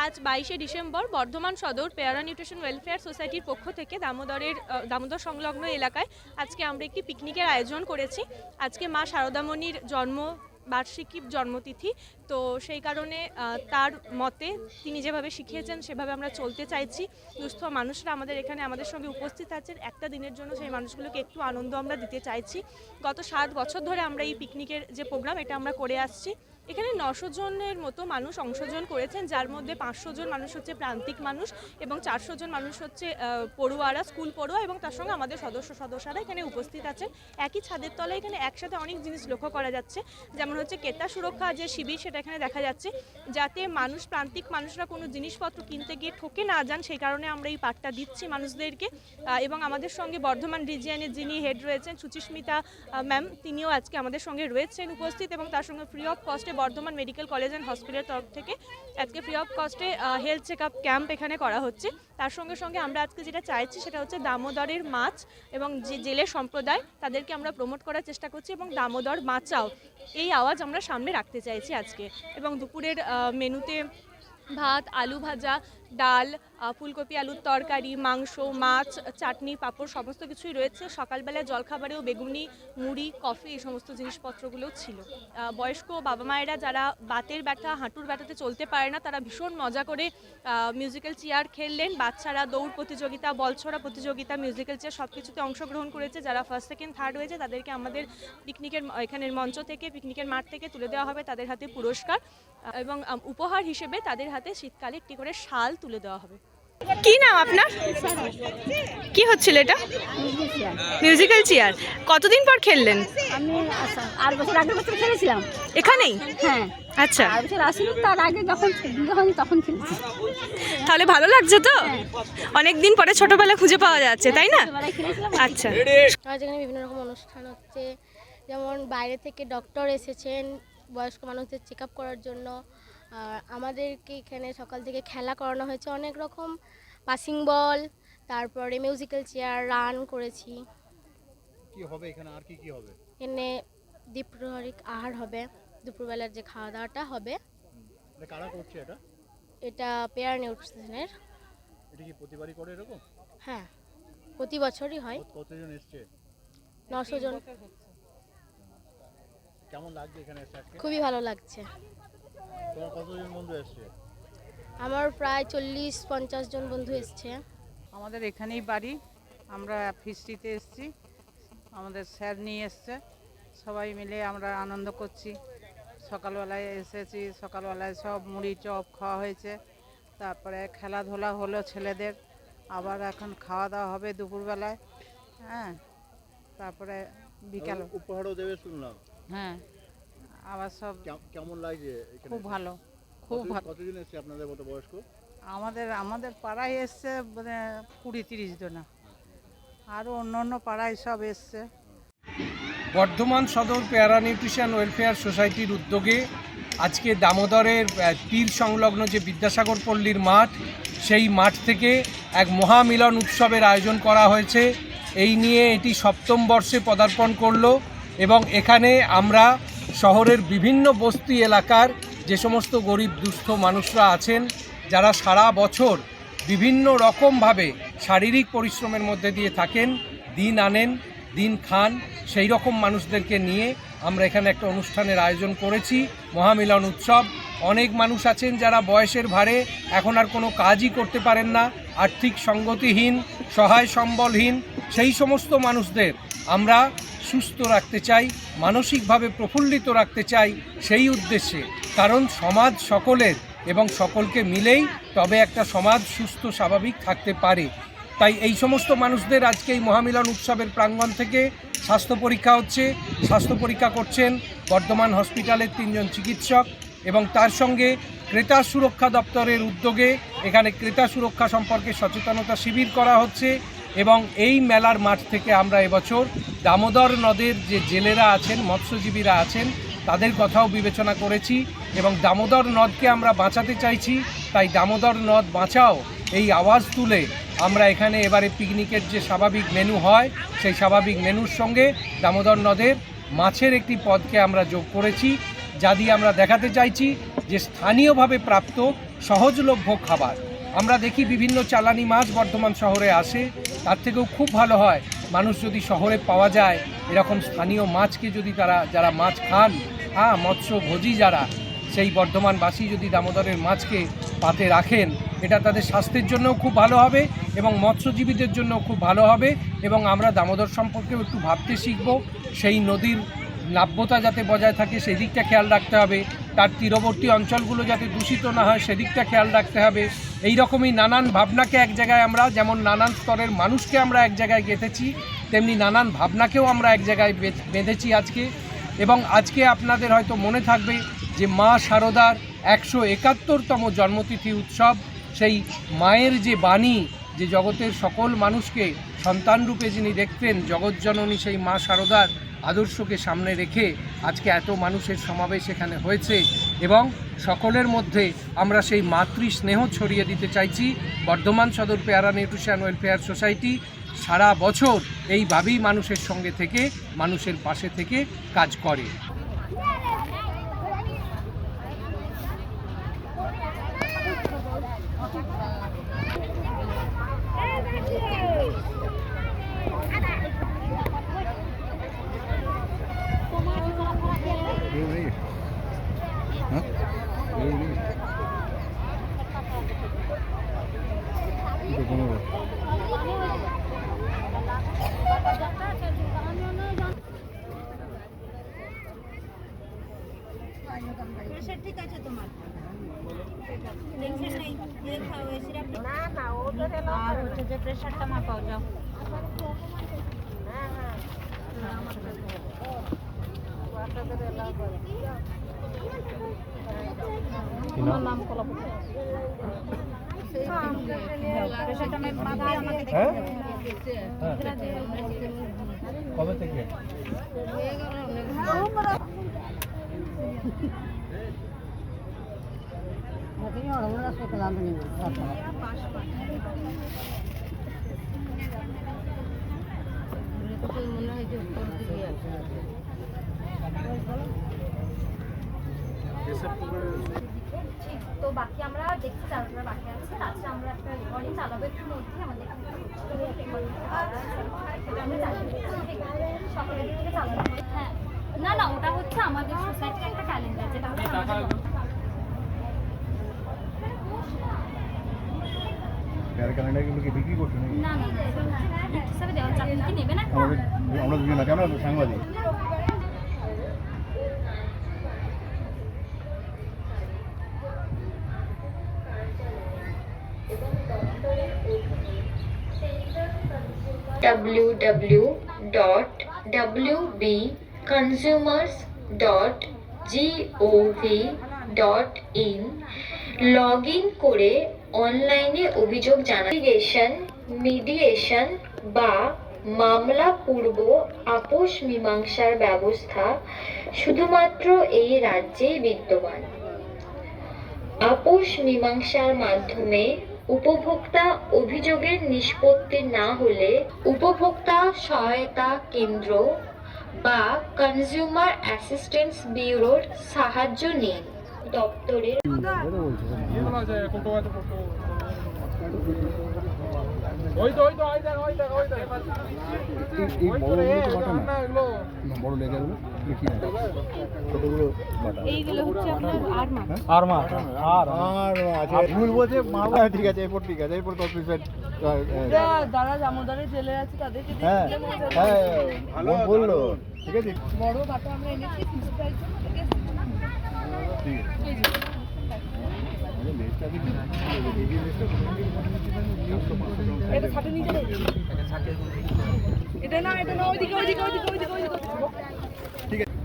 আজ 22শে ডিসেম্বর বর্ধমান সদর প্যারা নিউট্রিশন ওয়েলফেয়ার সোসাইটির পক্ষ থেকে দামোদর সংলগ্ন এলাকায় আজকে আমরা একটি পিকনিকের আয়োজন করেছি। আজকে মা শারদামণির বার্ষিকী জন্মতিথি, তো সেই কারণে তার মতে তিনি যেভাবে শিখিয়েছেন সেভাবে আমরা চলতে চাইছি। দুস্থ মানুষরা আমাদের এখানে আমাদের সঙ্গে উপস্থিত আছেন, একটা দিনের জন্য সেই মানুষগুলোকে একটু আনন্দ আমরা দিতে চাইছি। গত 7 বছর ধরে আমরা এই পিকনিকের যে প্রোগ্রাম এটা আমরা করে আসছি। এখানে 900 জনের মতো মানুষ অংশগ্রহণ করেছেন, যার মধ্যে 500 জন মানুষ হচ্ছে প্রান্তিক মানুষ এবং 400 জন মানুষ হচ্ছে পড়ুয়ারা, স্কুল পড়ুয়া, এবং তার সঙ্গে আমাদের সদস্যরা এখানে উপস্থিত আছেন। একই ছাদের তলায় এখানে একসাথে অনেক জিনিস লক্ষ্য করা যাচ্ছে, যেমন হচ্ছে ক্রেতা সুরক্ষা যে শিবির সেটা এখানে দেখা যাচ্ছে, যাতে প্রান্তিক মানুষরা কোনো জিনিসপত্র কিনতে গিয়ে ঠকে না যান, সেই কারণে আমরা এই পাঠটা দিচ্ছি মানুষদেরকে। এবং আমাদের সঙ্গে বর্ধমান রিজিয়নের যিনি হেড রয়েছেন সুচিস্মিতা ম্যাম, তিনিও আজকে আমাদের সঙ্গে রয়েছেন উপস্থিত, এবং তার সঙ্গে ফ্রি অফ কস্টে বর্ধমান মেডিকেল কলেজ অ্যান্ড হসপিটালের তরফ থেকে আজকে ফ্রি অফ কস্টে হেলথ চেক আপ ক্যাম্প এখানে করা হচ্ছে। তার সঙ্গে সঙ্গে আমরা আজকে যেটা চাইছি সেটা হচ্ছে দামোদরের মাছ এবং যে জেলে সম্প্রদায় তাদেরকে আমরা প্রমোট করার চেষ্টা করছি, এবং দামোদর বাঁচাও এই আওয়াজ আমরা সামনে রাখতে চাইছি আজকে। এবং দুপুরের মেনুতে ভাত, আলু ভাজা, ডাল, ফুলকপি আলুর তরকারি, মাংস, মাছ, চাটনি, পাঁপড় সমস্ত কিছুই রয়েছে। সকালবেলায় জলখাবারেও বেগুনি, মুড়ি, কফি এই সমস্ত জিনিসপত্রগুলোও ছিল। বয়স্ক বাবা মায়েরা যারা বাতের ব্যথা, হাঁটুর ব্যথাতে চলতে পারে না, তারা ভীষণ মজা করে মিউজিক্যাল চেয়ার খেললেন। বাচ্চারা দৌড় প্রতিযোগিতা, বলছড়া প্রতিযোগিতা, মিউজিক্যাল চেয়ার সব কিছুতে অংশগ্রহণ করেছে। যারা ফার্স্ট, সেকেন্ড, থার্ড হয়েছে তাদেরকে আমাদের পিকনিকের এখানের মঞ্চ থেকে, পিকনিকের মাঠ থেকে তুলে দেওয়া হবে তাদের হাতে পুরস্কার, এবং উপহার হিসেবে তাদের হাতে শীতকালে একটি করে শাল তুলে দেওয়া হবে। কি নাম আপনার? কি হচ্ছিল এটা? Musical chair. কতদিন পর খেললেন? আমি 8 বছর আগের বছর খেলেছিলাম এখানেই? হ্যাঁ। আচ্ছা, 8 বছর আসিনি, তার আগে যখন তখন খেলেছি। তাহলে ভালো লাগছে তো? অনেক দিন পরে ছোটবেলা খুঁজে পাওয়া যাচ্ছে, তাই না? আচ্ছা, আজ এখানে বিভিন্ন রকম অনুষ্ঠান হচ্ছে, যেমন বাইরে থেকে ডক্টর এসেছেন বয়স্ক মানুষদের চেক আপ করার জন্য। আর আমাদেরকে এখানে সকাল থেকে খেলা করানো হয়েছে অনেক রকম, পাসিং বল, তারপরে মিউজিক্যাল চেয়ার, রান করেছি। কি হবে এখানে, আর কি হবে? এখানে দ্বিপ্রহরিক আহার হবে, দুপুরবেলার যে খাওয়া দাওয়াটা হবে। কারা করছে এটা? এটা পেয়ার নিউট্রিশনের। এটা কি প্রতিবারই করে এরকম? হ্যাঁ, প্রতি বছরই হয়। কতজন এসছে? 900 জন। কেমন লাগছে এখানে এসে? খুবই ভালো লাগছে। তোমার কতজন বন্ধু এসছে? আমার প্রায় 40-50 জন বন্ধু এসছে। আমাদের এখানেই বাড়ি, আমরা ফিস্টিতে এসেছি, আমাদের স্যার নিয়ে এসছে, সবাই মিলে আমরা আনন্দ করছি। সকালবেলায় এসেছি, সকালবেলায় সব মুড়ি চপ খাওয়া হয়েছে, তারপরে খেলাধুলা হলো ছেলেদের, আবার এখন খাওয়া দাওয়া হবে দুপুরবেলায়। হ্যাঁ, তারপরে বিকাল উপহারও দেবে শুনলাম। হ্যাঁ, আবার সব কেমন লাগছে এখানে? খুব ভালো, খুব ভালো। কতজন এসছে আপনাদের মতো বয়স্ক? আমাদের পাড়ায় এসছে 20-30 জন, আরও অন্য পাড়ায় সব এসছে। বর্ধমান সদর প্যারা নিউট্রিশন ওয়েলফেয়ার সোসাইটির উদ্যোগে আজকে দামোদরের তীর সংলগ্ন যে বিদ্যাসাগর পল্লীর মাঠ, সেই মাঠ থেকে এক মহামিলন উৎসবের আয়োজন করা হয়েছে। এই নিয়ে এটি 7ম বর্ষে পদার্পণ করলো, এবং এখানে আমরা শহরের বিভিন্ন বস্তি এলাকার যে সমস্ত গরিব দুস্থ মানুষরা আছেন, যারা সারা বছর বিভিন্ন রকমভাবে শারীরিক পরিশ্রমের মধ্যে দিয়ে থাকেন, দিন আনেন দিন খান, সেই রকম মানুষদেরকে নিয়ে আমরা এখানে একটা অনুষ্ঠানের আয়োজন করেছি, মহামিলন উৎসব। অনেক মানুষ আছেন যারা বয়সের ভারে এখন আর কোনো কাজই করতে পারেন না, আর্থিক সঙ্গতিহীন, সহায় সম্বলহীন, সেই সমস্ত মানুষদের আমরা সুস্থ রাখতে চাই, মানসিকভাবে প্রফুল্লিত রাখতে চাই সেই উদ্দেশ্যে। কারণ সমাজ সকলের, এবং সকলকে মিলেই তবে একটা সমাজ সুস্থ স্বাভাবিক থাকতে পারে। তাই এই সমস্ত মানুষদের আজকে এই মহামিলন উৎসবের প্রাঙ্গণ থেকে স্বাস্থ্য পরীক্ষা হচ্ছে। স্বাস্থ্য পরীক্ষা করছেন বর্ধমান হসপিটালের 3 জন চিকিৎসক, এবং তার সঙ্গে ক্রেতা সুরক্ষা দপ্তরের উদ্যোগে এখানে ক্রেতা সুরক্ষা সম্পর্কে সচেতনতা শিবির করা হচ্ছে। এবং এই মেলার মাঠ থেকে আমরা এবছর দামোদর নদের যে জেলেরা আছেন, মৎস্যজীবীরা আছেন, তাদের কথাও বিবেচনা করেছি, এবং দামোদর নদকে আমরা বাঁচাতে চাইছি। তাই দামোদর নদ বাঁচাও এই আওয়াজ তুলে আমরা এখানে এবারে পিকনিকের যে স্বাভাবিক মেনু হয়, সেই স্বাভাবিক মেনুর সঙ্গে দামোদর নদের মাছের একটি পদকে আমরা যোগ করেছি, যা দিয়ে আমরা দেখাতে চাইছি যে স্থানীয়ভাবে প্রাপ্ত সহজলভ্য খাবার। আমরা দেখি বিভিন্ন চালানি মাছ বর্ধমান শহরে আসে, তার থেকেও খুব ভালো হয় মানুষ যদি শহরে পাওয়া যায় এরকম স্থানীয় মাছকে যদি যারা মাছ খান, মৎস্যভোজী যারা, সেই বর্ধমানবাসী যদি দামোদরের মাছকে পাতে রাখেন, এটা তাদের স্বাস্থ্যের জন্যও খুব ভালো হবে এবং মৎস্যজীবীদের জন্যও খুব ভালো হবে। এবং আমরা দামোদর সম্পর্কেও একটু ভাবতে শিখব, সেই নদীর নাব্যতা যাতে বজায় থাকে সেই দিকটা খেয়াল রাখতে হবে, তার তীরবর্তী অঞ্চলগুলো যাতে দূষিত না হয় সেদিকটা খেয়াল রাখতে হবে। এই রকমই নানান ভাবনাকে এক জায়গায় আমরা, যেমন নানান স্তরের মানুষকে আমরা এক জায়গায় গেঁথেছি, তেমনি নানান ভাবনাকেও আমরা এক জায়গায় বেঁধেছি আজকে। এবং আজকে আপনাদের হয়তো মনে থাকবে যে মা শারদার 171তম জন্মতিথি উৎসব, সেই মায়ের যে বাণী, যে জগতের সকল মানুষকে সন্তানরূপে যিনি দেখতেন, জগৎজননী সেই মা শারদার আদর্শকে সামনে রেখে আজকে এত মানুষের সমাবেশ এখানে হয়েছে। এবং সকলের মধ্যে আমরা সেই মাতৃ স্নেহ ছড়িয়ে দিতে চাইছি। বর্ধমান সদর পেয়ারা নিউট্রিশন ওয়েলফেয়ার সোসাইটি সারা বছর এইভাবেই মানুষের সঙ্গে থেকে, মানুষের পাশে থেকে কাজ করে। ঠিক আছে তোমার টেনশন নেই, খাও এই সিরাপ না ওটা দিলো আর হচ্ছে যে প্রেসারটা মাপাও যাও। তোমার নাম কলাপুর প্রেসারটা মাপি আমাকে দেখে কবে থেকে? তো বাকি আমরা দেখছি যারা বাকি আছে, রাত্রে আমরা একটা রেকর্ডিং চালাবো একটু মধ্যে আমাদের সকালের দিকে চালাবো। হ্যাঁ, না না ওটা হচ্ছে আমাদের সোসাইটির একটা ক্যালেন্ডার, যেটা হচ্ছে ক্যালেন্ডারগুলো কি বিক্রি করছেন? না না গিফট হিসাবে দেওয়া যাবে, কি নেবে না? আমরা দুজন আছি, আমরা সাংবাদিক। www.wbconsumers.gov.in লগ ইন করে অনলাইনে অভিযোগ জানান। মিডিয়েশন বা মামলা পূর্ব আপোষ মীমাংসার ব্যবস্থা শুধুমাত্র এই রাজ্যেই বিদ্যমান। আপোষ মীমাংসার মাধ্যমে উপভোক্তা অভিযোগের নিষ্পত্তি না হলে উপভোক্তা সহায়তা কেন্দ্র বা কনজিউমার অ্যাসিস্ট্যান্স ব্যুরোর সাহায্য নিন। দপ্তরের এইগুলো হচ্ছে আপনার ভুল বলছে মামলা। ঠিক আছে, এরপর ঠিক আছে, এরপর যারা দামোদরে জেলে আছে তাদেরকে হ্যাঁ হ্যাঁ বললো। ঠিক আছে, বড় বাটা আমরা এনেছি ফিক্স প্রাইস ঠিক আছে। এটা ছাটে নিয়ে যাবে, এটা না ওইদিকে ওইদিকে ওইদিকে ওইদিকে ওইদিকে। ঠিক আছে।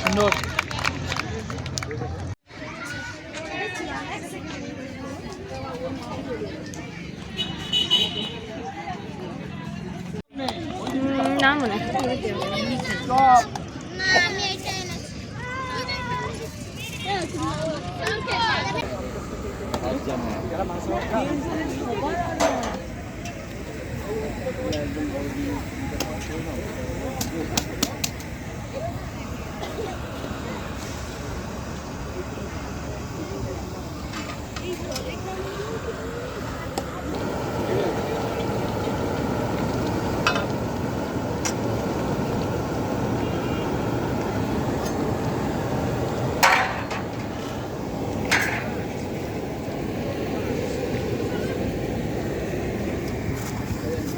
সুন্দর। না মনে